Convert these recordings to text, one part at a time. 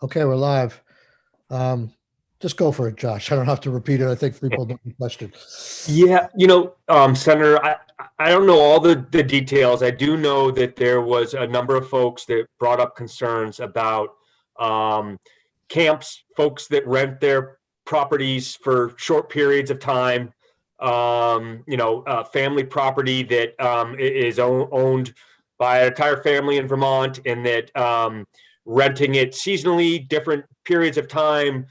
Okay, we're live. Um, just go for it, Josh. I don't have to repeat it. I think people know the question. Yeah, Senator, I don't know all the details. I do know that there was a number of folks that brought up concerns about um, camps, folks that rent their properties for short periods of time, family property that is owned by an entire family in Vermont, and that renting it seasonally, different periods of time,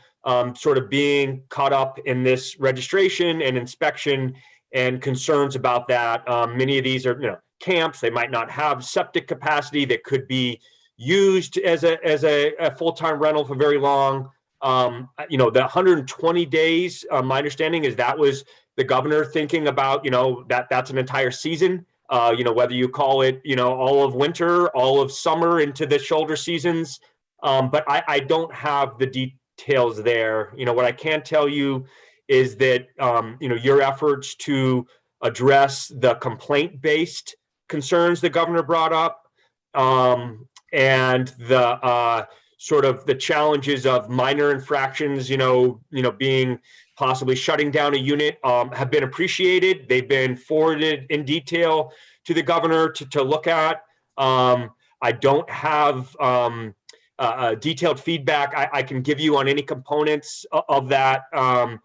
sort of being caught up in this registration and inspection and concerns about that. Many of these are, camps. They might not have septic capacity that could be used as a full time rental for very long. The 120 days. My understanding is that was the governor thinking about, that's an entire season. Whether you call it, all of winter, all of summer into the shoulder seasons. But I don't have the details there. What I can tell you is that, your efforts to address the complaint-based concerns the governor brought up, and the sort of the challenges of minor infractions, being possibly shutting down a unit, have been appreciated. They've been forwarded in detail to the governor to look at. I don't have detailed feedback I can give you on any components of that. I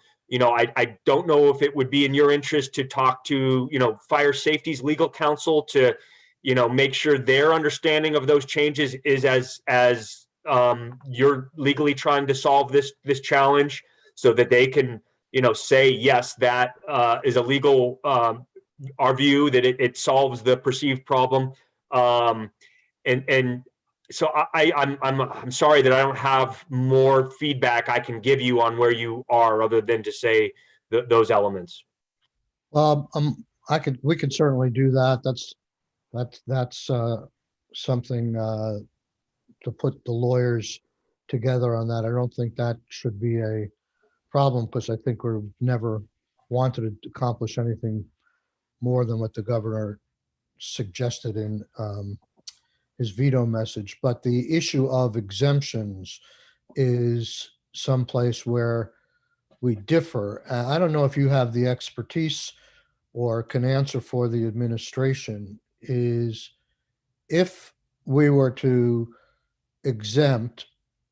don't know if it would be in your interest to talk to, fire safety's legal counsel to, make sure their understanding of those changes is as you're legally trying to solve this challenge, so that they can, say, yes, that is a legal, our view that it solves the perceived problem. And so I'm sorry that I don't have more feedback I can give you on where you are, other than to say those elements. We could certainly do that. That's something to put the lawyers together on that. I don't think that should be a problem because I think we've never wanted to accomplish anything more than what the governor suggested in his veto message. But the issue of exemptions is someplace where we differ. I don't know if you have the expertise or can answer for the administration. Is if we were to exempt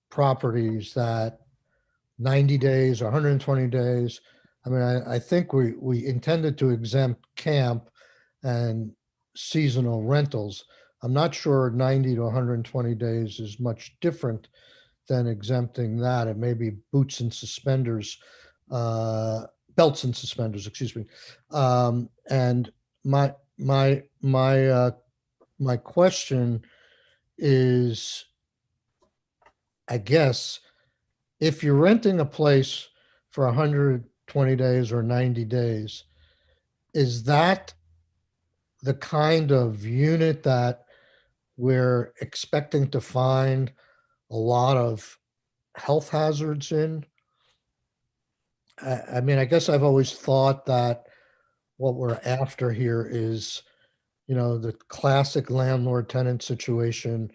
properties that 90 days or 120 days, I mean, I think we intended to exempt camp and seasonal rentals. I'm not sure 90 to 120 days is much different than exempting that. It may be boots and suspenders, belts and suspenders, excuse me. And my question is, I guess, if you're renting a place for 120 days or 90 days, is that the kind of unit that we're expecting to find a lot of health hazards in? I mean, I guess I've always thought that what we're after here is, the classic landlord tenant situation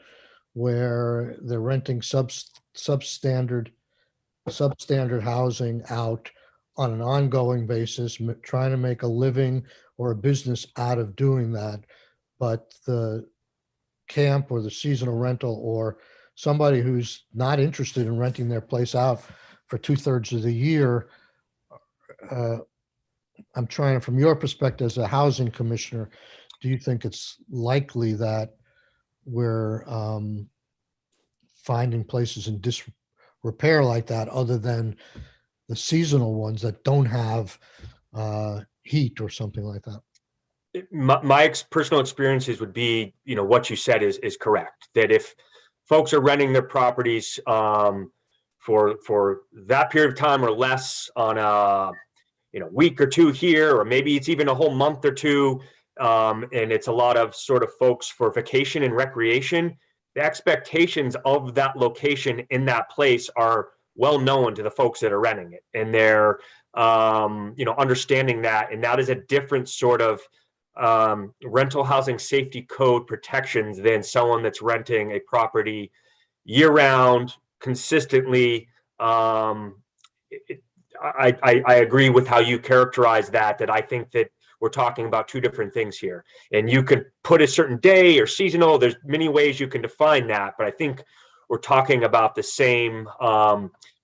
where they're renting substandard housing out on an ongoing basis, trying to make a living or a business out of doing that. But the camp or the seasonal rental or somebody who's not interested in renting their place out for 2/3 of the year, uh, I'm trying, from your perspective as a housing commissioner, do you think it's likely that we're finding places in disrepair like that, other than the seasonal ones that don't have heat or something like that? My personal experiences would be, what you said is correct. That if folks are renting their properties for that period of time or less, on a week or two here, or maybe it's even a whole month or two, and it's a lot of sort of folks for vacation and recreation, the expectations of that location in that place are well known to the folks that are renting it, and they're understanding that, and that is a different sort of rental housing safety code protections than someone that's renting a property year round, consistently, I agree with how you characterize that I think that we're talking about two different things here. And you could put a certain day or seasonal. There's many ways you can define that, but I think we're talking about the same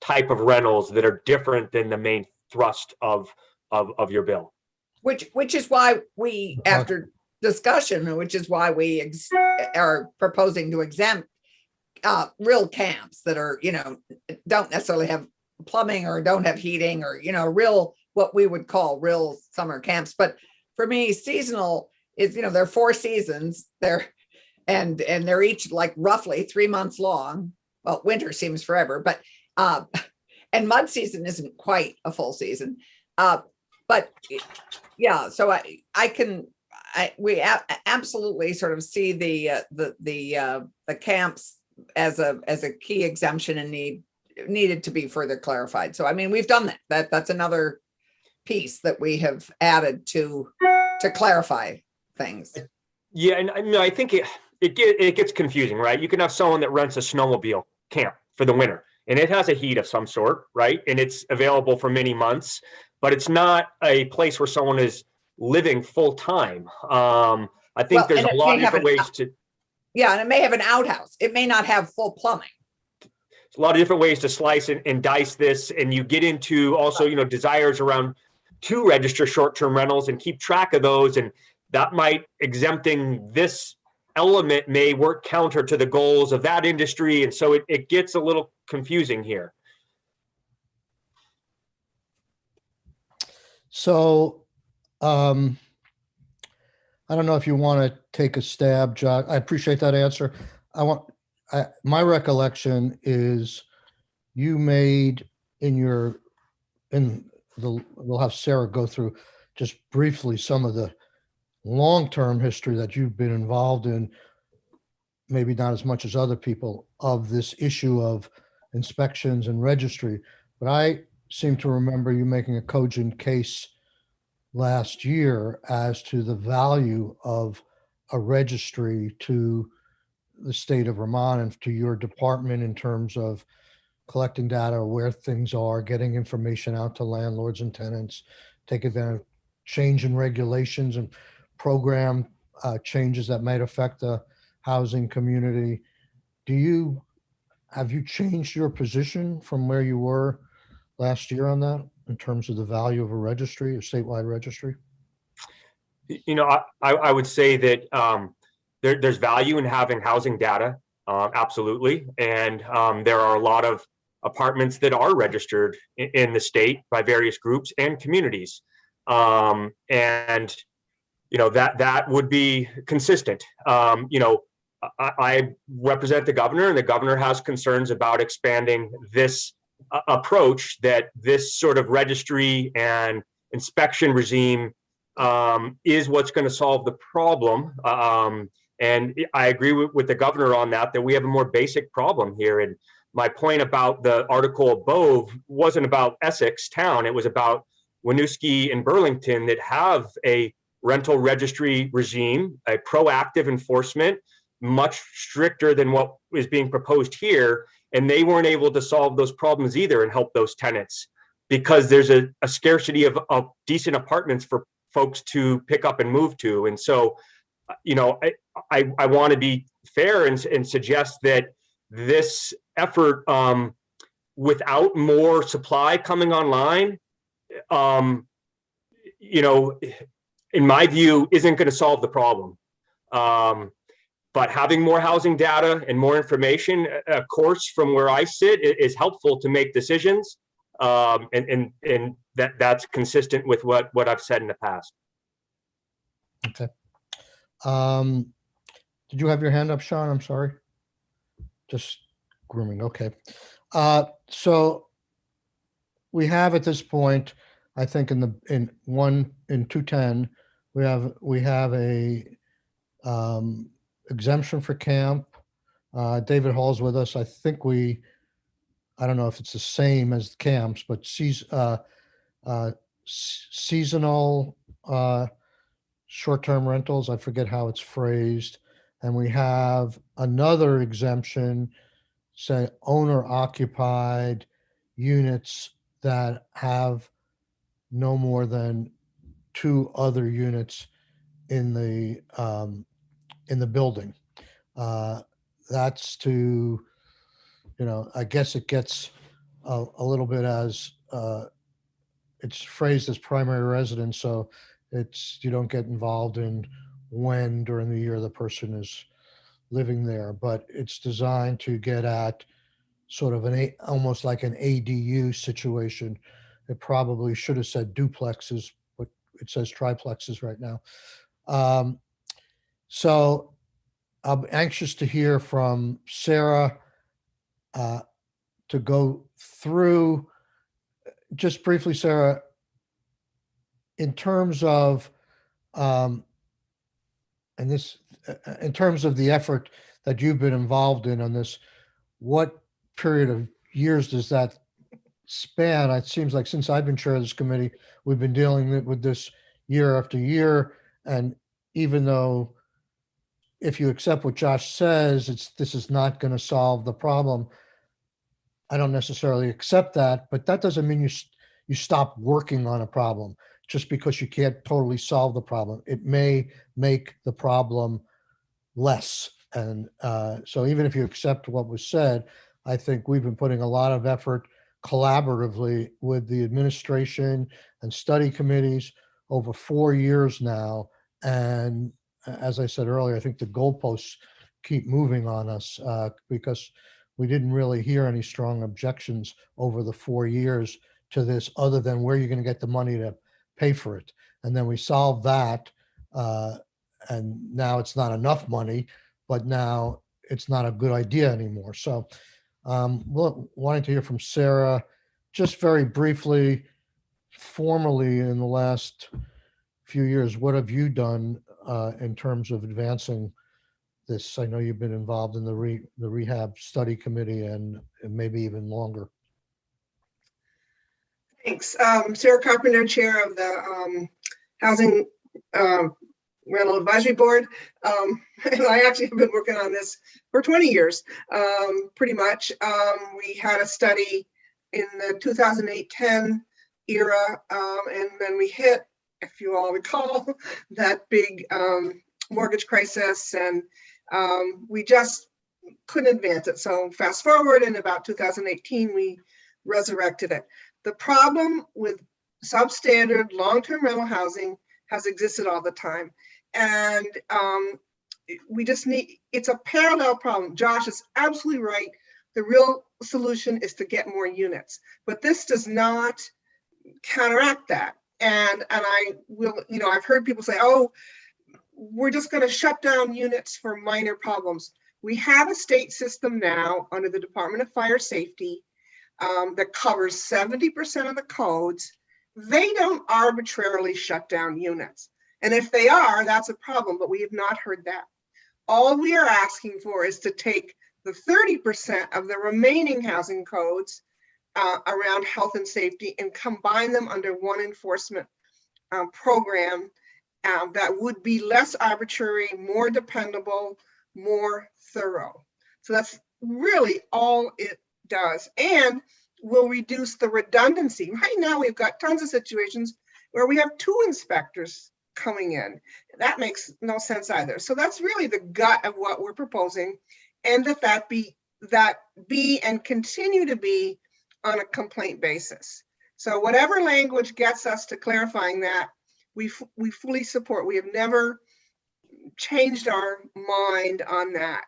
type of rentals that are different than the main thrust of your bill. Which is why we, after discussion, which is why we are proposing to exempt real camps that are, don't necessarily have plumbing or don't have heating or, real, what we would call real summer camps. But for me, seasonal is, there are 4 seasons there, and they're each like roughly 3 months long. Well, winter seems forever, but and mud season isn't quite a full season. But yeah, so we absolutely sort of see the camps as a key exemption and needed to be further clarified. So I mean, we've done that. That's another piece that we have added to clarify things. Yeah, and I think it gets confusing, right? You can have someone that rents a snowmobile camp for the winter, and it has a heat of some sort, right? And it's available for many months, but it's not a place where someone is living full time. I think there's a lot of different ways to. Yeah, and it may have an outhouse. It may not have full plumbing. A lot of different ways to slice and dice this, and you get into also, desires around to register short-term rentals and keep track of those, and that might exempting this element may work counter to the goals of that industry, and so it gets a little confusing here. So, I don't know if you want to take a stab, John. I appreciate that answer. My recollection is you made we'll have Sarah go through just briefly some of the long-term history that you've been involved in, maybe not as much as other people, of this issue of inspections and registry. But I seem to remember you making a cogent case last year as to the value of a registry to the state of Vermont and to your department in terms of collecting data, where things are, getting information out to landlords and tenants, take advantage of change in regulations and program changes that might affect the housing community. Have you changed your position from where you were last year on that in terms of the value of a registry, a statewide registry? I would say that there's value in having housing data, absolutely. And there are a lot of apartments that are registered in the state by various groups and communities. And, that would be consistent. I represent the governor, and the governor has concerns about expanding this approach, that this sort of registry and inspection regime is what's going to solve the problem. And I agree with the governor on that we have a more basic problem here. And my point about the article above wasn't about Essex town. It was about Winooski and Burlington that have a rental registry regime, a proactive enforcement, much stricter than what is being proposed here. And they weren't able to solve those problems either and help those tenants, because there's a scarcity of decent apartments for folks to pick up and move to. And so, I want to be fair and suggest that this effort, without more supply coming online, in my view, isn't going to solve the problem. But having more housing data and more information, of course, from where I sit, is helpful to make decisions. And that's consistent with what I've said in the past. Okay. Did you have your hand up, Sean? I'm sorry. Just grooming. Okay. So we have at this point, I think in 210, we have a exemption for camp. David Hall's with us. I think I don't know if it's the same as camps, but seasonal short-term rentals. I forget how it's phrased. And we have another exemption say owner occupied units that have no more than two other units in the building. That's to, I guess it gets a little bit as, it's phrased as primary residence, so you don't get involved in when during the year the person is living there, but it's designed to get at sort of almost like an ADU situation. It probably should have said duplexes, but it says triplexes right now. So I'm anxious to hear from Sarah to go through just briefly, Sarah, in terms of in terms of the effort that you've been involved in on this, what period of years does that span? It seems like since I've been chair of this committee, we've been dealing with this year after year. And even though if you accept what Josh says, this is not going to solve the problem, I don't necessarily accept that, but that doesn't mean you stop working on a problem just because you can't totally solve the problem. It may make the problem less. And so even if you accept what was said, I think we've been putting a lot of effort collaboratively with the administration and study committees over 4 years now. And as I said earlier, I think the goalposts keep moving on us because we didn't really hear any strong objections over the 4 years to this, other than where you're going to get the money to pay for it. And then we solved that. And now it's not enough money, but now it's not a good idea anymore. So wanting to hear from Sarah, just very briefly, formally in the last few years, what have you done in terms of advancing this? I know you've been involved in the rehab study committee and maybe even longer. Thanks. Sarah Carpenter, chair of the Housing Rental Advisory Board. And I actually have been working on this for 20 years, pretty much. We had a study in the 2008-10 era, and then we hit, if you all recall, that big mortgage crisis, and we just couldn't advance it. So fast forward, in about 2018, we resurrected it. The problem with substandard long-term rental housing has existed all the time. And we just it's a parallel problem. Josh is absolutely right. The real solution is to get more units, but this does not counteract that. And I will, I've heard people say, oh, we're just going to shut down units for minor problems. We have a state system now under the Department of Fire Safety that covers 70% of the codes. They don't arbitrarily shut down units. And if they are, that's a problem, but we have not heard that. All we are asking for is to take the 30% of the remaining housing codes around health and safety and combine them under one enforcement program that would be less arbitrary, more dependable, more thorough. So that's really all it does, and will reduce the redundancy. Right now, we've got tons of situations where we have 2 inspectors coming in. That makes no sense either. So that's really the gut of what we're proposing, and that be and continue to be on a complaint basis. So whatever language gets us to clarifying that, we fully support. We have never changed our mind on that.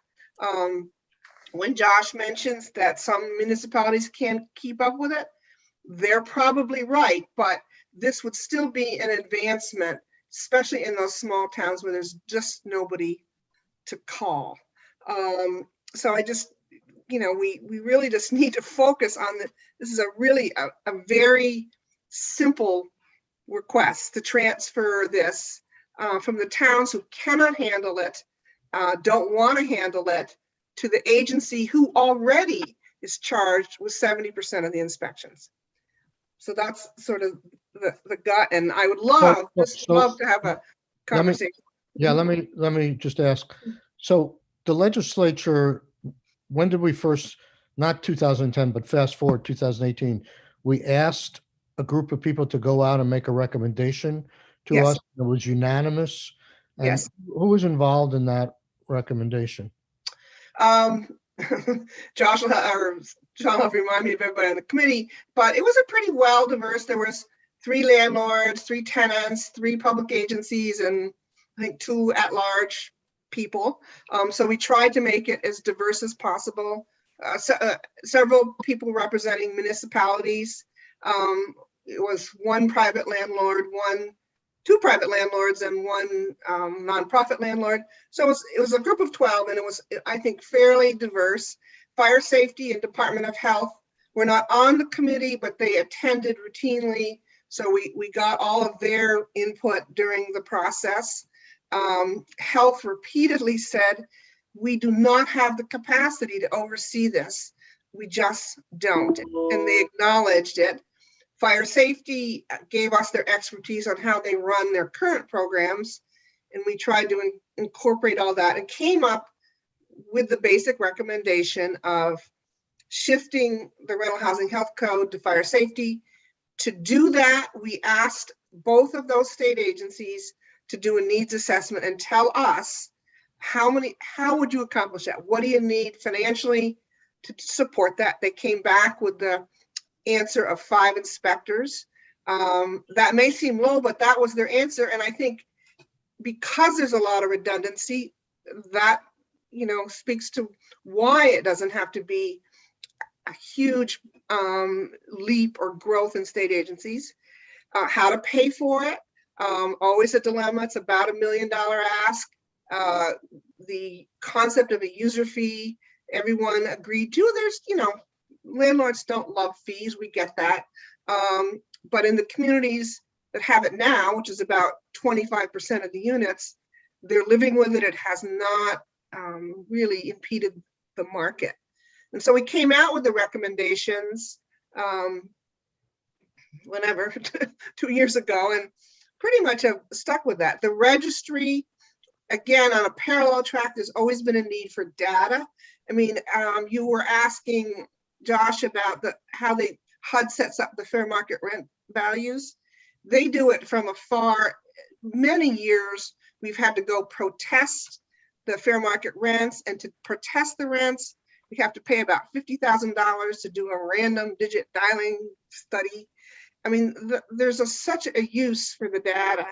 When Josh mentions that some municipalities can't keep up with it, they're probably right, but this would still be an advancement, especially in those small towns where there's just nobody to call. So I just, we really just need to focus on this is a really a very simple request to transfer this from the towns who cannot handle it, don't want to handle it, to the agency who already is charged with 70% of the inspections. So that's sort of the gut, and I would love to have a conversation. Let me just ask. So the legislature, when did we first not 2010, but fast forward 2018, we asked a group of people to go out and make a recommendation to Yes. us. It was unanimous. And Yes. who was involved in that recommendation? Josh will, or John will remind me of everybody on the committee, but it was a pretty well diverse. There was 3 landlords, 3 tenants, 3 public agencies, and I think 2 at-large people. So we tried to make it as diverse as possible. Several people representing municipalities. It was 1 private landlord, 2 private landlords, and 1 nonprofit landlord. So it was a group of 12, and it was, I think, fairly diverse. Fire safety and Department of Health were not on the committee, but they attended routinely. So we got all of their input during the process. Health repeatedly said, we do not have the capacity to oversee this. We just don't. And they acknowledged it. Fire safety gave us their expertise on how they run their current programs. And we tried to incorporate all that and came up with the basic recommendation of shifting the rental housing health code to fire safety. To do that, we asked both of those state agencies to do a needs assessment and tell us how would you accomplish that? What do you need financially to support that? They came back with the answer of 5 inspectors. That may seem low, but that was their answer. And I think because there's a lot of redundancy, that, speaks to why it doesn't have to be a huge leap or growth in state agencies. How to pay for it, always a dilemma. It's about $1 million ask. The concept of a user fee, everyone agreed to. There's, landlords don't love fees, we get that. But in the communities that have it now, which is about 25% of the units, they're living with it. It has not really impeded the market. And so we came out with the recommendations whenever, 2 years ago, and pretty much have stuck with that. The registry, again, on a parallel track, there's always been a need for data. I mean, you were asking Josh about how HUD sets up the fair market rent values. They do it from afar. Many years we've had to go protest the fair market rents, and to protest the rents, we have to pay about $50,000 to do a random digit dialing study. I mean, there's such a use for the data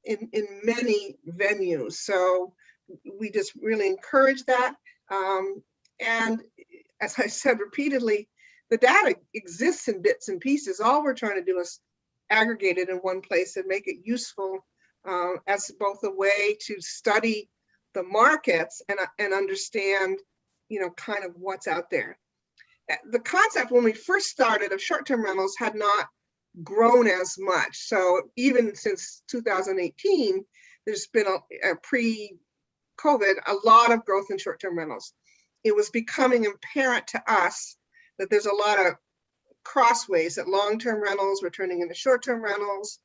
in many venues. So we just really encourage that. And as I said repeatedly, the data exists in bits and pieces. All we're trying to do is aggregate it in one place and make it useful as both a way to study the markets and understand, kind of what's out there. The concept when we first started of short-term rentals had not grown as much. So even since 2018, there's been a pre-COVID, a lot of growth in short-term rentals. It was becoming apparent to us that there's a lot of crossways, that long-term rentals were turning into short-term rentals.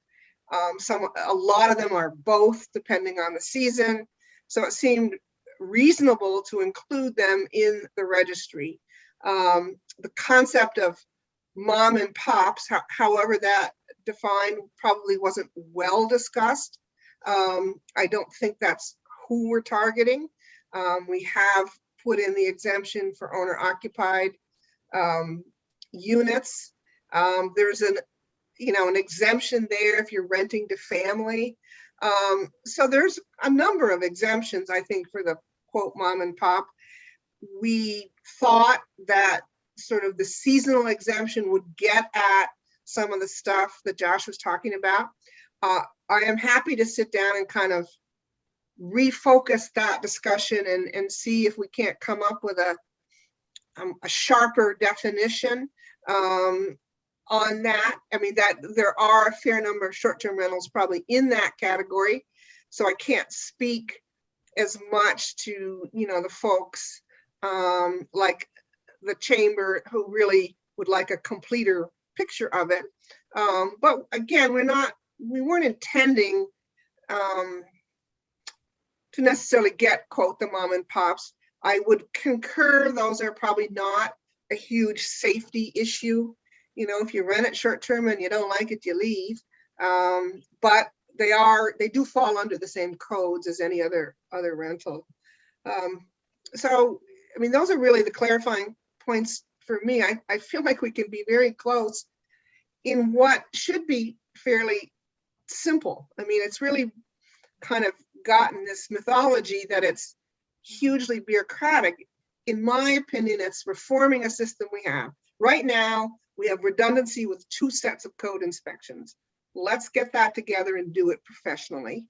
A lot of them are both, depending on the season. So it seemed reasonable to include them in the registry. The concept of mom and pops, however that defined, probably wasn't well discussed. I don't think that's who we're targeting. We have put in the exemption for owner-occupied units. There's an exemption there if you're renting to family. So there's a number of exemptions, I think, for the quote mom and pop. We thought that sort of the seasonal exemption would get at some of the stuff that Josh was talking about. I am happy to sit down and kind of refocus that discussion and see if we can't come up with a sharper definition on that. I mean, that there are a fair number of short-term rentals probably in that category. So I can't speak as much to, the folks like the chamber who really would like a completer picture of it. But again, we weren't intending to necessarily get, quote, the mom and pops. I would concur, those are probably not a huge safety issue. You know, if you rent it short-term and you don't like it, you leave. But they do fall under the same codes as any other rental. So, I mean, those are really the clarifying points for me. I feel like we can be very close in what should be fairly simple. I mean, it's really kind of gotten this mythology that it's hugely bureaucratic. In my opinion, it's reforming a system we have. Right now, we have redundancy with 2 sets of code inspections. Let's get that together and do it professionally.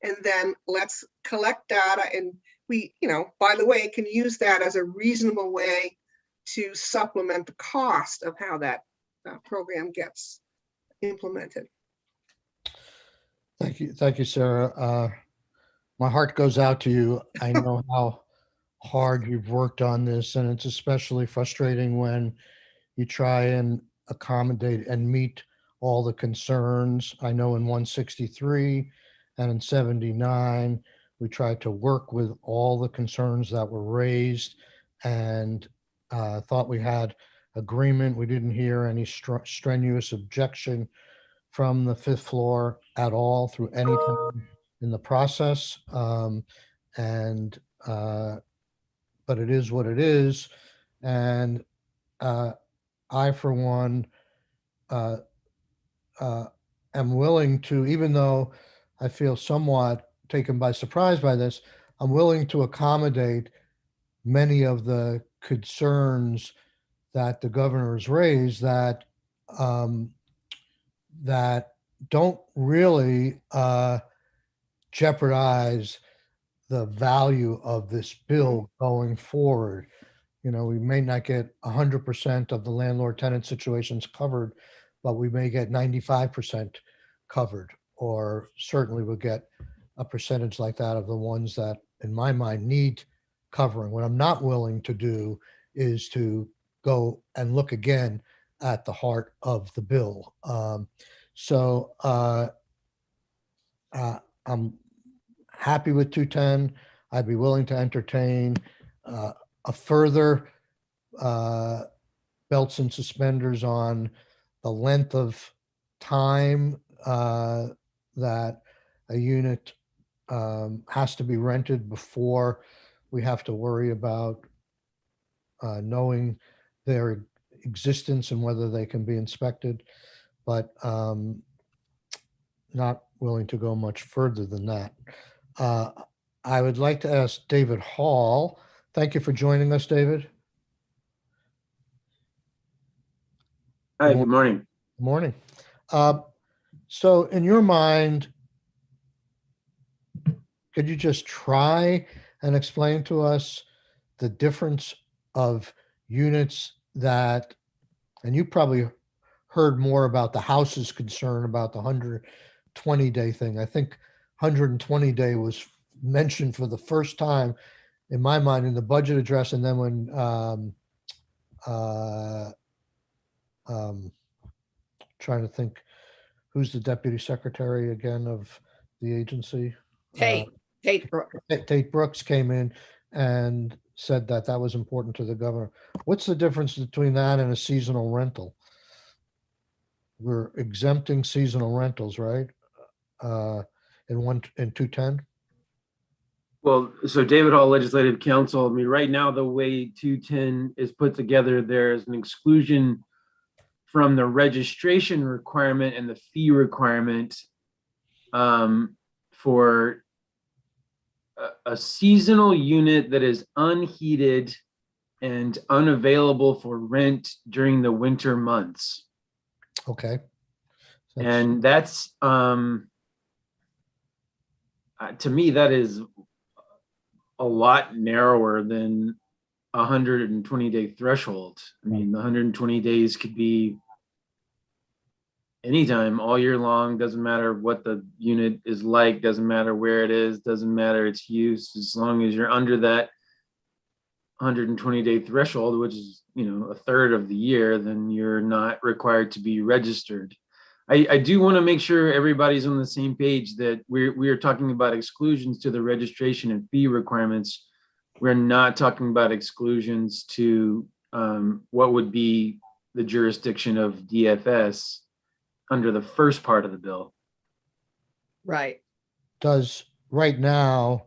And then let's collect data, and we, you know, by the way, can use that as a reasonable way to supplement the cost of how that program gets implemented. Thank you, Sarah. My heart goes out to you. I know how hard you've worked on this, and it's especially frustrating when you try and accommodate and meet all the concerns. I know in 163 and in 79, we tried to work with all the concerns that were raised and thought we had agreement. We didn't hear any strenuous objection from the 5th floor at all through any time in the process. But it is what it is. And I, for one, am willing to, even though I feel somewhat taken by surprise by this, I'm willing to accommodate many of the concerns that the governor has raised that that don't really jeopardize the value of this bill going forward. You know, we may not get 100% of the landlord-tenant situations covered, but we may get 95% covered, or certainly we'll get a percentage like that of the ones that, in my mind, need covering. What I'm not willing to do is to go and look again at the heart of the bill. I'm happy with 210. I'd be willing to entertain a further belts and suspenders on the length of time that a unit has to be rented before we have to worry about knowing their existence and whether they can be inspected, but not willing to go much further than that. I would like to ask David Hall. Thank you for joining us, David. Hi, good morning. Good morning. So in your mind, could you just try and explain to us the difference of units that, and you probably heard more about the House's concern about the 120-day thing. I think 120-day was mentioned for the first time in my mind in the budget address, and then when trying to think, who's the deputy secretary again of the agency? Tate Brooks. Tate Brooks came in and said that that was important to the governor. What's the difference between that and a seasonal rental? We're exempting seasonal rentals, right? In 210. Well, so David Hall Legislative Council, I mean, right now, the way 210 is put together, there's an exclusion from the registration requirement and the fee requirement for a seasonal unit that is unheated and unavailable for rent during the winter months. Okay. And that's, to me, that is a lot narrower than 120-day threshold. I mean, the 120 days could be anytime, all year long. Doesn't matter what the unit is like, doesn't matter where it is, doesn't matter its use, as long as you're under that 120-day threshold, which is, you know, a third of the year, then you're not required to be registered. I do want to make sure everybody's on the same page that we are talking about exclusions to the registration and fee requirements we're not talking about exclusions to what would be the jurisdiction of DFS under the first part of the bill. Right. Does, right now,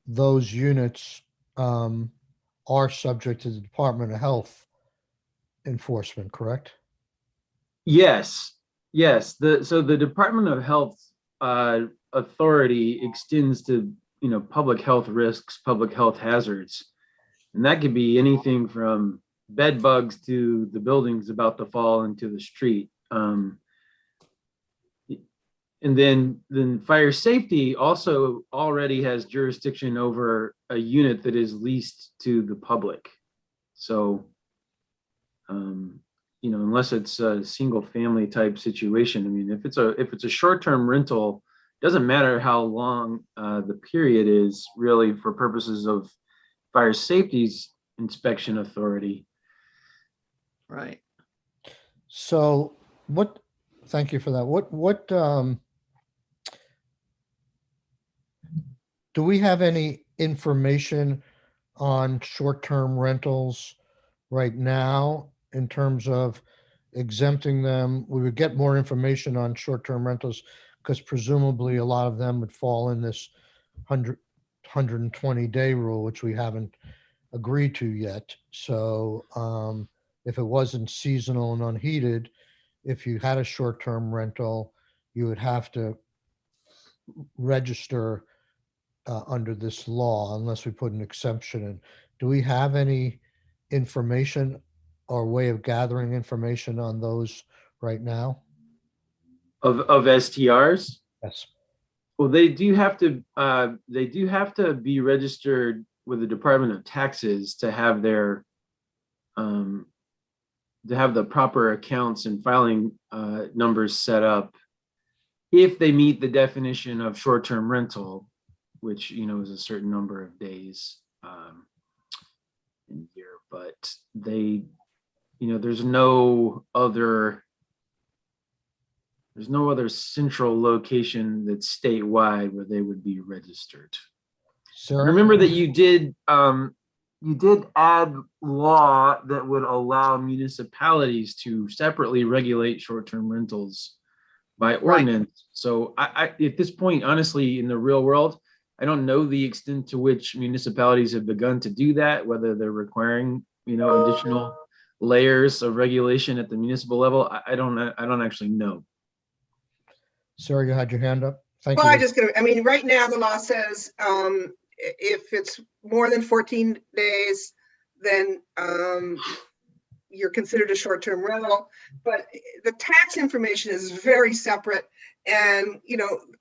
those units are subject to the Department of Health enforcement, correct? Yes, yes. So the Department of Health authority extends to, public health risks, public health hazards. And that could be anything from bed bugs to the buildings about to fall into the street. And then fire safety also already has jurisdiction over a unit that is leased to the public. So, unless it's a single family type situation, I mean, if it's a short-term rental, doesn't matter how long the period is, really, for purposes of fire safety's inspection authority. Right. So thank you for that. What do we have any information on short-term rentals right now in terms of exempting them? We would get more information on short-term rentals because presumably a lot of them would fall in this 120-day rule, which we haven't agreed to yet. So if it wasn't seasonal and unheated, if you had a short-term rental, you would have to register under this law unless we put an exception in. Do we have any information or way of gathering information on those right now? Of STRs? Yes. Well, they do have to be registered with the Department of Taxes to have their to have the proper accounts and filing numbers set up if they meet the definition of short-term rental, which is a certain number of days in a year. But they, there's no other central location that's statewide where they would be registered. Sarah? Remember that you did add law that would allow municipalities to separately regulate short-term rentals by ordinance. Right. So I at this point, honestly, in the real world, I don't know the extent to which municipalities have begun to do that, whether they're requiring, additional layers of regulation at the municipal level. I don't actually know. Sarah, you had your hand up. Thank Well, you. right now the law says if it's more than 14 days, then you're considered a short-term rental. But the tax information is very separate. And,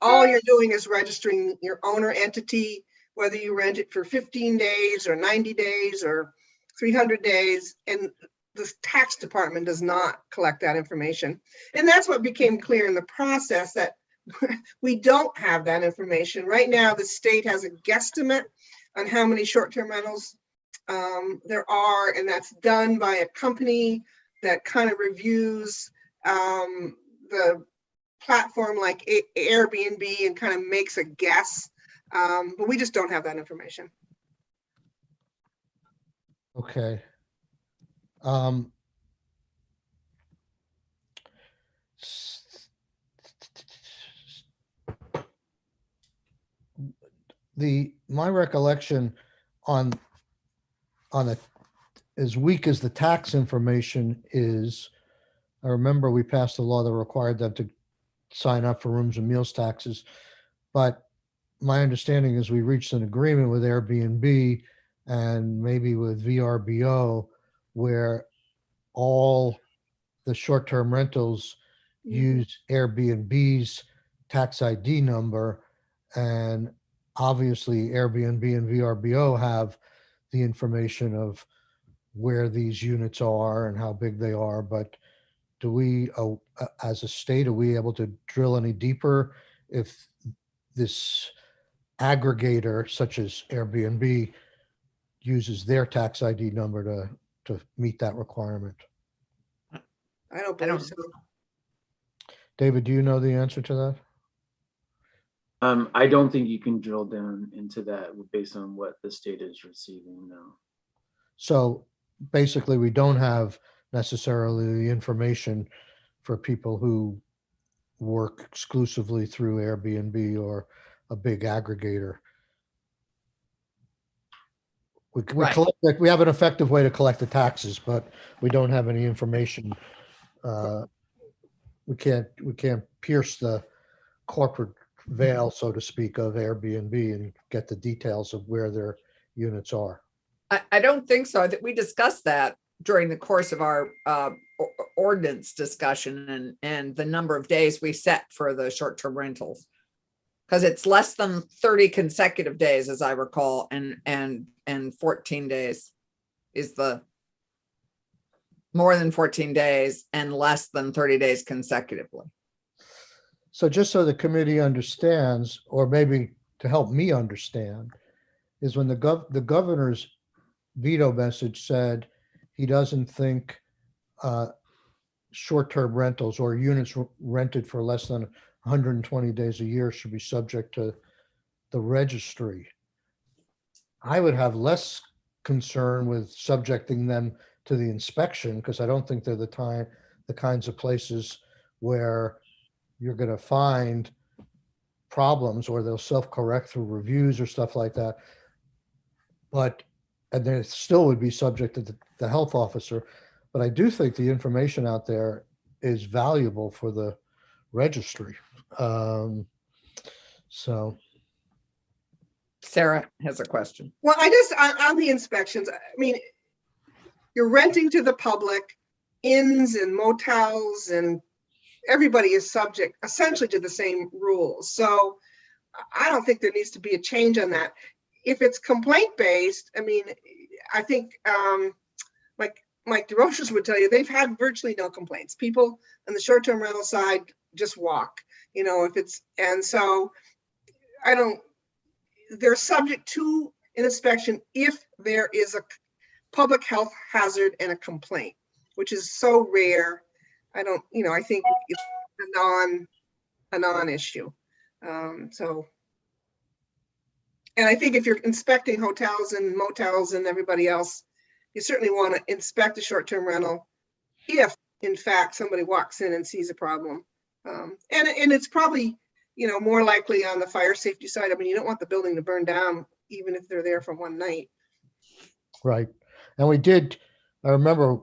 all you're doing is registering your owner entity, whether you rent it for 15 days or 90 days or 300 days. And the tax department does not collect that information. And that's what became clear in the process, that we don't have that information. Right now, the state has a guesstimate on how many short-term rentals there are, and that's done by a company that kind of reviews the platform like Airbnb and kind of makes a guess. But we just don't have that information. Okay. My recollection on as weak as the tax information is, I remember we passed a law that required them to sign up for rooms and meals taxes. But my understanding is we reached an agreement with Airbnb and maybe with VRBO where all the short-term rentals use Airbnb's tax ID number, and obviously Airbnb and VRBO have the information of where these units are and how big they are. But do we, as a state, are we able to drill any deeper if this aggregator such as Airbnb uses their tax ID number to meet that requirement? I don't believe so. David, do you know the answer to that? I don't think you can drill down into that based on what the state is receiving now. So basically, we don't have necessarily the information for people who work exclusively through Airbnb or a big aggregator. We Right. collect, like, we have an effective way to collect the taxes, but we don't have any information. We can't pierce the corporate veil, so to speak, of Airbnb and get the details of where their units are. I don't think so. I think we discussed that during the course of our ordinance discussion and the number of days we set for the short-term rentals. Because it's less than 30 consecutive days, as I recall, and 14 days is the more than 14 days and less than 30 days consecutively. So just so the committee understands, or maybe to help me understand, is when the governor's veto message said he doesn't think short-term rentals or units rented for less than 120 days a year should be subject to the registry. I would have less concern with subjecting them to the inspection, because I don't think they're the kinds of places where you're going to find problems, or they'll self-correct through reviews or stuff like that. And they still would be subject to the health officer. But I do think the information out there is valuable for the registry. So Sarah has a question. Well, on the inspections, I mean, you're renting to the public, inns and motels, and everybody is subject essentially to the same rules. So I don't think there needs to be a change on that. If it's complaint-based, I mean, I think like Mike DeRoches would tell you, they've had virtually no complaints. People on the short-term rental side just walk, and so they're subject to an inspection if there is a public health hazard and a complaint, which is so rare. I think it's a non-issue. And I think if you're inspecting hotels and motels and everybody else, you certainly want to inspect a short-term rental if, in fact, somebody walks in and sees a problem. And it's probably, more likely on the fire safety side. I mean, you don't want the building to burn down, even if they're there for one night. right. And I remember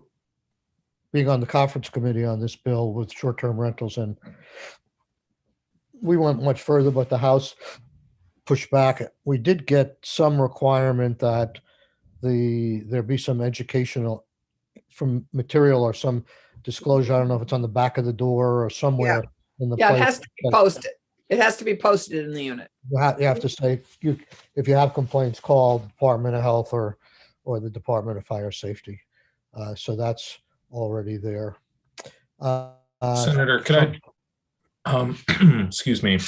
being on the conference committee on this bill with short-term rentals, and we went much further, but the House pushed back. We did get some requirement that there be some educational from material or some disclosure. I don't know if it's on the back of the door or somewhere in the Yeah, it place. has to be posted. It has to be posted in the unit. You have to say, if you have complaints, call the Department of Health or the Department of Fire Safety. So that's already there. Senator, could I, excuse me.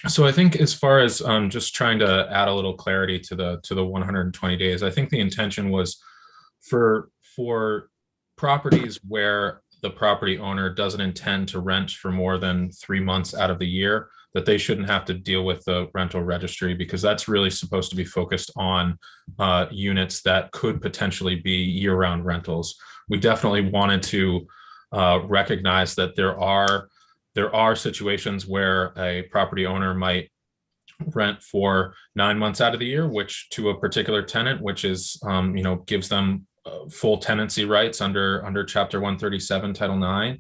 So I think as far as just trying to add a little clarity to the 120 days, I think the intention was for properties where the property owner doesn't intend to rent for more than 3 months out of the year, that they shouldn't have to deal with the rental registry, because that's really supposed to be focused on units that could potentially be year-round rentals. We definitely wanted to recognize that there are situations where a property owner might rent for 9 months out of the year, which to a particular tenant, which is, gives them full tenancy rights under Chapter 137, Title 9.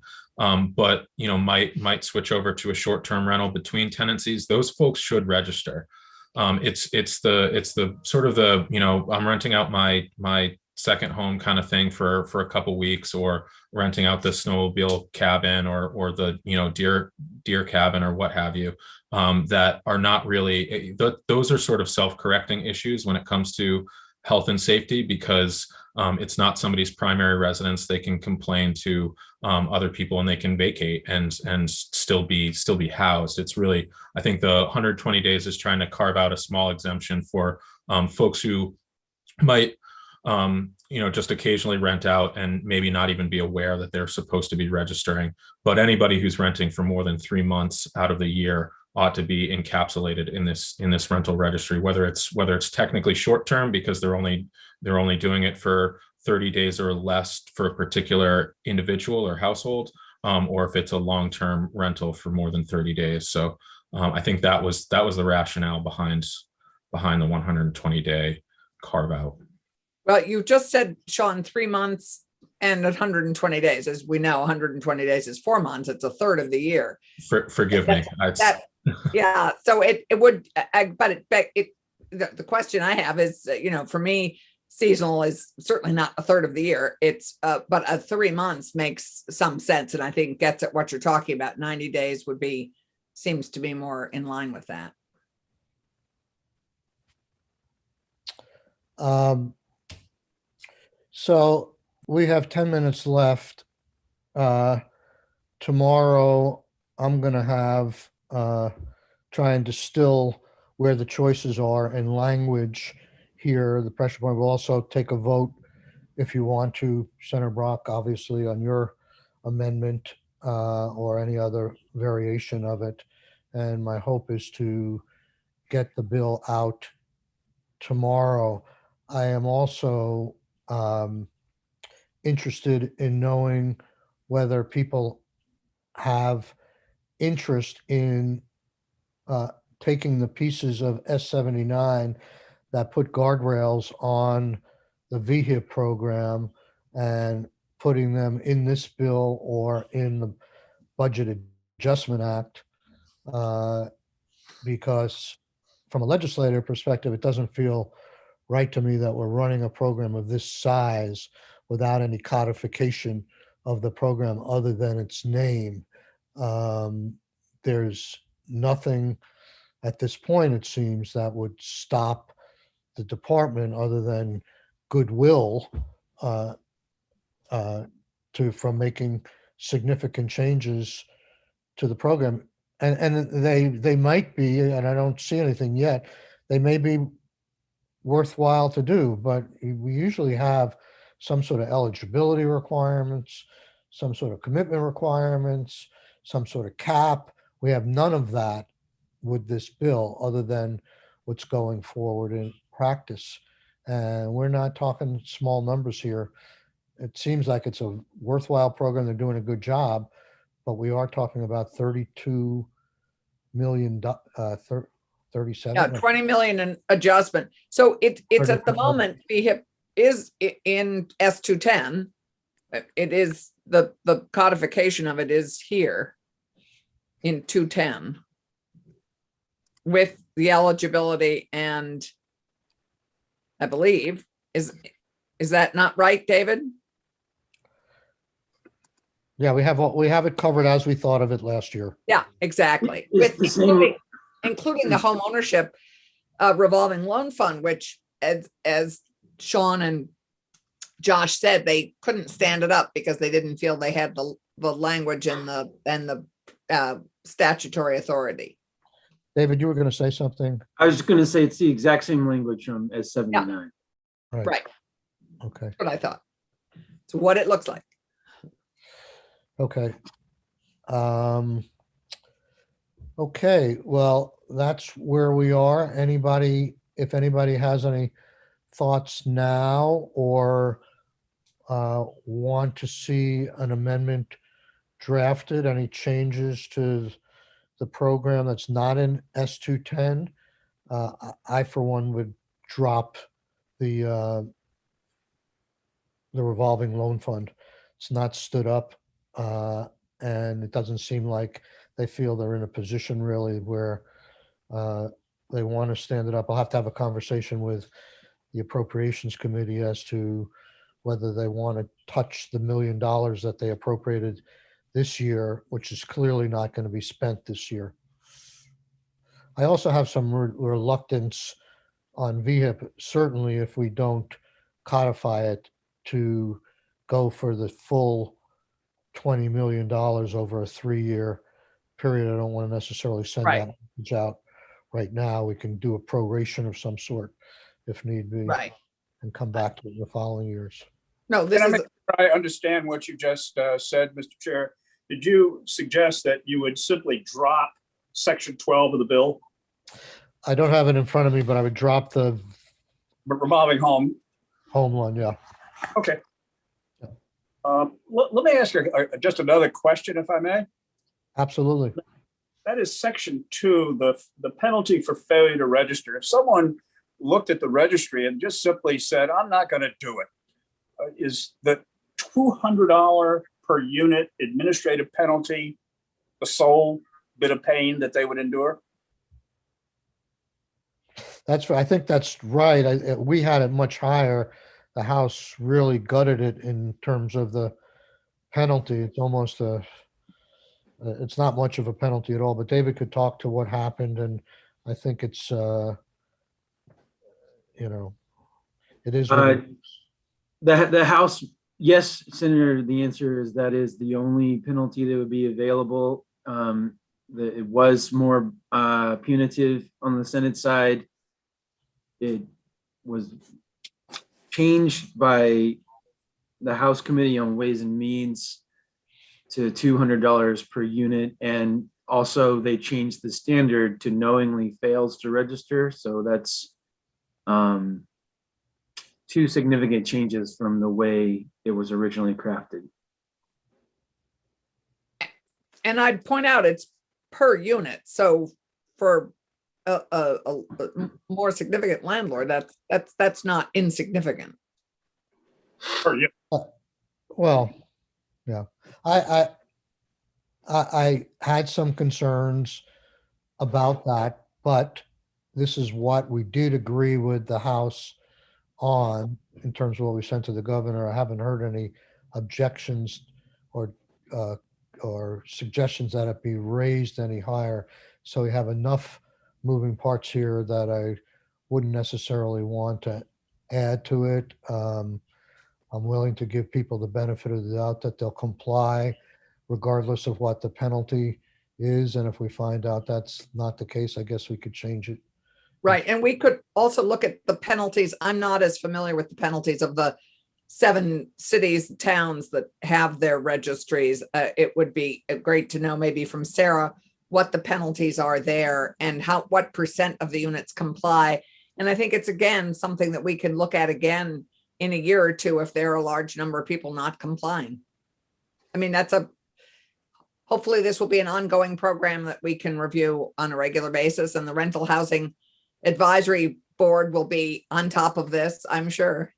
But might switch over to a short-term rental between tenancies. Those folks should register. It's the sort of the I'm renting out my second home kind of thing for a couple weeks, or renting out the snowmobile cabin or the deer cabin or what have you, that are not really, those are sort of self-correcting issues when it comes to health and safety, because it's not somebody's primary residence. They can complain to other people and they can vacate and still be housed. It's really, I think the 120 days is trying to carve out a small exemption for folks who might just occasionally rent out and maybe not even be aware that they're supposed to be registering. But anybody who's renting for more than 3 months out of the year ought to be encapsulated in this rental registry, whether it's technically short term because they're only doing it for 30 days or less for a particular individual or household, or if it's a long-term rental for more than 30 days. So I think that was the rationale behind the 120-day carve out. Well, you just said, Sean, 3 months and 120 days. As we know, 120 days is 4 months. It's a third of the year. Forgive me. Yeah. So it would, the question I have is, for me, seasonal is certainly not a third of the year. It's, but 3 months makes some sense. And I think gets at what you're talking about. 90 days seems to be more in line with that. So we have 10 minutes left. Tomorrow, I'm going to have try and distill where the choices are in language here. The pressure point will also take a vote if you want to, Senator Brock, obviously on your amendment or any other variation of it. And my hope is to get the bill out tomorrow. I am also interested in knowing whether people have interest in taking the pieces of S79 that put guardrails on the VHIP program and putting them in this bill or in the Budget Adjustment Act, because from a legislative perspective, it doesn't feel right to me that we're running a program of this size without any codification of the program other than its name. There's nothing at this point, it seems, that would stop the department other than goodwill from making significant changes to the program. And they might be, and I don't see anything yet, they may be worthwhile to do, but we usually have some sort of eligibility requirements, some sort of commitment requirements, some sort of cap. We have none of that with this bill other than what's going forward in practice. And we're not talking small numbers here. It seems like it's a worthwhile program. They're doing a good job, but we are talking about 32 million, 37. Yeah, 20 million in adjustment. So it's at the 32 moment, VHIP is in S210. It is the codification of it is here in 210 with the eligibility, and I believe is that not right, David? Yeah, we have it covered as we thought of it last year. Yeah, exactly. It's With the same. including the home ownership revolving loan fund, which as Sean and Josh said, they couldn't stand it up because they didn't feel they had the language and the statutory authority. David, you were going to say something? I was just going to say it's the exact same language as 79. Right. Okay. That's what I thought. So what it looks like. Okay. Okay, well, that's where we are. If anybody has any thoughts now or want to see an amendment drafted, any changes to the program that's not in S210, I for one would drop the revolving loan fund. It's not stood up, and it doesn't seem like they feel they're in a position really where they want to stand it up. I'll have to have a conversation with the Appropriations Committee as to whether they want to touch the $1 million that they appropriated this year, which is clearly not going to be spent this year. I also have some reluctance on VHIP, certainly if we don't codify it, to go for the full $20 million over a 3-year period. I don't want to necessarily send Right. that message out right now. We can do a proration of some sort if need be, Right. and come back to it in the following years. No, this Can I is, make sure I understand what you just said, Mr. Chair? Did you suggest that you would simply drop section 12 of the bill, I don't have it in front of me, but I would drop the but revolving home. home one, yeah. Okay. Let me ask you just another question, if I may. Absolutely. That is section 2, the penalty for failure to register. If someone looked at the registry and just simply said, I'm not going to do it, is the $200 per unit administrative penalty the sole bit of pain that they would endure? That's right. I think that's right. We had it much higher. The House really gutted it in terms of the penalty. It's almost it's not much of a penalty at all, but David could talk to what happened, and I think it's, it is what it is. The House, yes, Senator, the answer is that is the only penalty that would be available. It was more punitive on the Senate side. It was changed by the House Committee on Ways and Means to $200 per unit. And also they changed the standard to knowingly fails to register. So that's two significant changes from the way it was originally crafted. And I'd point out it's per unit. So for a more significant landlord, that's not insignificant. Per unit. Well, yeah, I had some concerns about that, but this is what we did agree with the House on in terms of what we sent to the governor. I haven't heard any objections or suggestions that it be raised any higher. So we have enough moving parts here that I wouldn't necessarily want to add to it. I'm willing to give people the benefit of the doubt that they'll comply regardless of what the penalty is. And if we find out that's not the case, I guess we could change it. Right. And we could also look at the penalties. I'm not as familiar with the penalties of the 7 cities, towns that have their registries. It would be great to know maybe from Sarah what the penalties are there and what percent of the units comply. And I think it's, again, something that we can look at again in a year or two if there are a large number of people not complying. I mean, hopefully this will be an ongoing program that we can review on a regular basis, and the Rental Housing Advisory Board will be on top of this, I'm sure,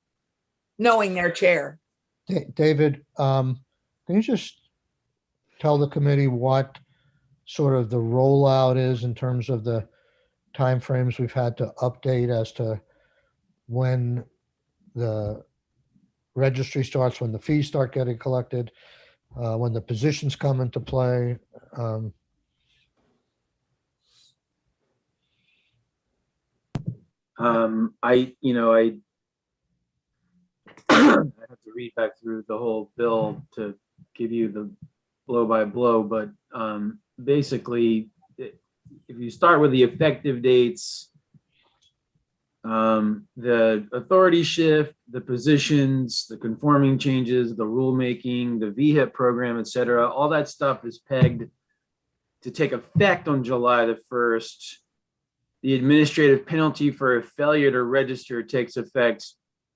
knowing their chair. David, can you just tell the committee what sort of the rollout is in terms of the timeframes we've had to update as to when the registry starts, when the fees start getting collected, when the positions come into play? I have to read back through the whole bill to give you the blow by blow, but basically, if you start with the effective dates, the authority shift, the positions, the conforming changes, the rulemaking, the VHIP program, et cetera, all that stuff is pegged to take effect on July the 1st. The administrative penalty for a failure to register takes effect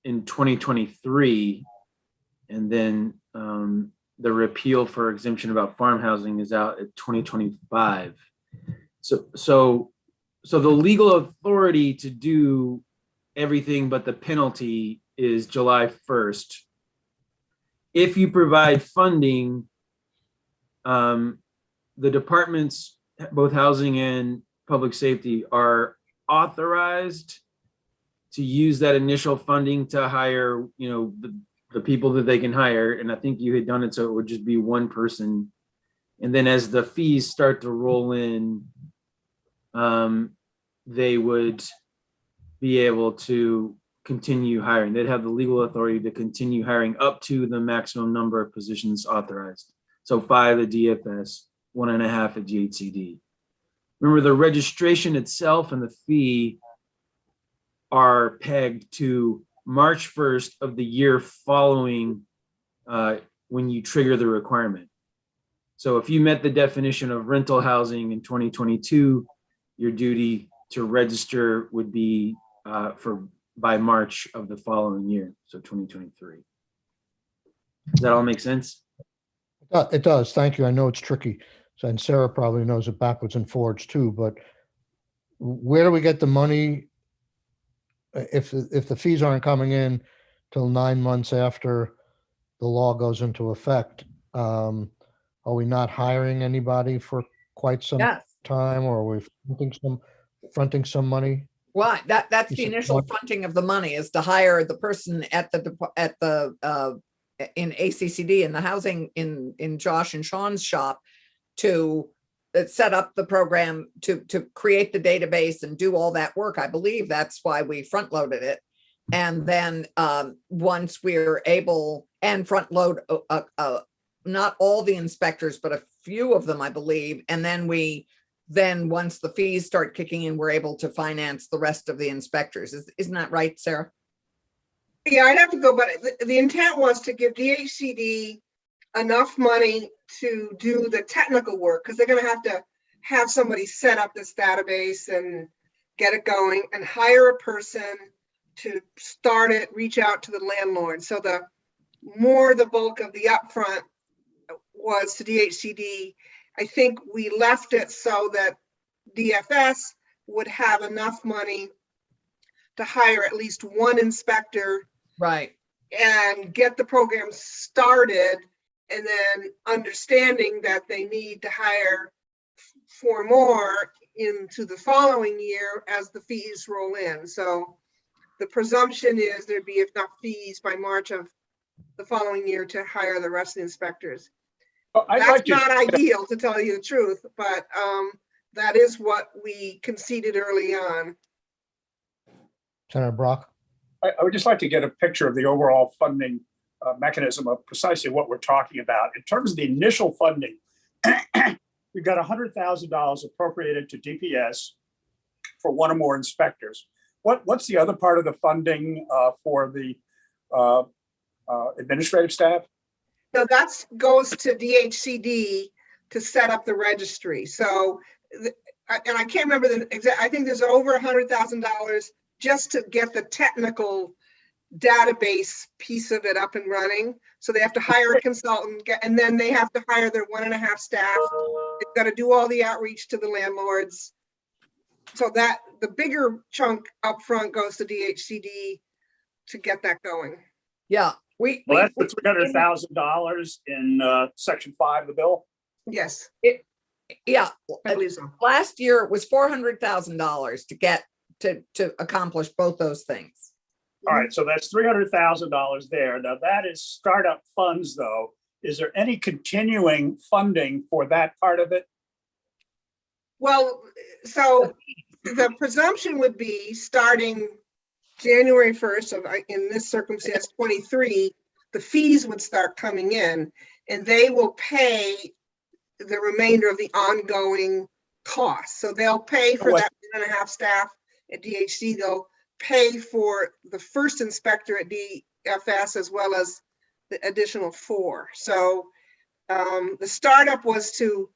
in 2023. And then the repeal for exemption about farm housing is out at 2025. So the legal authority to do everything but the penalty is July 1st. If you provide funding, the departments, both housing and public safety, are authorized to use that initial funding to hire, the people that they can hire. And I think you had done it so it would just be one person. And then as the fees start to roll in, they would be able to continue hiring. They'd have the legal authority to continue hiring up to the maximum number of positions authorized. So 5 at DFS, 1.5 at GHCD. Remember, the registration itself and the fee are pegged to March 1st of the year following when you trigger the requirement. So if you met the definition of rental housing in 2022, your duty to register would be by March of the following year, so 2023. Does that all make sense? It does. Thank you. I know it's tricky. So, and Sarah probably knows it backwards and forwards too, but where do we get the money if the fees aren't coming in till 9 months after the law goes into effect? Are we not hiring anybody for quite some Yes. time, or are we fronting some money? Well, that's You the said initial what? fronting of the money, is to hire the person in ACCD, in the housing, in Josh and Sean's shop, to set up the program, to create the database and do all that work. I believe that's why we front loaded it. And then once we're able, and front load not all the inspectors, but a few of them, I believe. And then once the fees start kicking in, we're able to finance the rest of the inspectors. Isn't that right, Sarah? Yeah, I'd have to go, but the intent was to give DHCD enough money to do the technical work, because they're gonna have to have somebody set up this database and get it going, and hire a person to start it, reach out to the landlord. So the bulk of the upfront was to DHCD. I think we left it so that DFS would have enough money to hire at least one inspector Right. and get the program started, and then understanding that they need to hire 4 more into the following year as the fees roll in. So the presumption is there'd be enough fees by March of the following year to hire the rest of the inspectors. Well, I'd That's like to, not ideal, to tell you the truth, but that is what we conceded early on. Senator Brock? I would just like to get a picture of the overall funding mechanism of precisely what we're talking about. In terms of the initial funding, we've got $100,000 appropriated to DPS for 1 or more inspectors. What's the other part of the funding for the administrative staff? So that goes to DHCD to set up the registry. So, and I can't remember the exact, I think there's over $100,000 just to get the technical database piece of it up and running. So they have to hire a consultant, and then they have to hire their 1.5 staff. They've got to do all the outreach to the landlords. So that the bigger chunk up front goes to DHCD to get that going. Yeah. Well, that's the $300,000 in section 5 of the bill. Yes, Yeah. I believe so. Last year it was $400,000 to get to accomplish both those things. All right, so that's $300,000 there. Now that is startup funds, though. Is there any continuing funding for that part of it? Well, so the presumption would be starting January 1st of, in this circumstance, 23, the fees would start coming in, and they will pay the remainder of the ongoing costs. So they'll pay for that 1.5 staff at DHC. They'll pay for the first inspector at DFS, as well as the additional 4. So the startup was to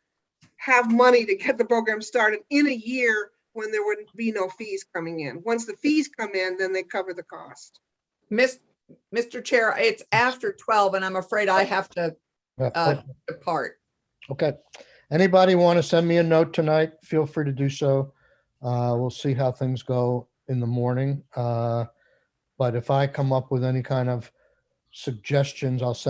have money to get the program started in a year when there would be no fees coming in. Once the fees come in, then they cover the cost. Mr. Chair, it's after 12 and I'm afraid I have to depart. Okay. Anybody want to send me a note tonight? Feel free to do so. We'll see how things go in the morning. But if I come up with any kind of suggestions, I'll send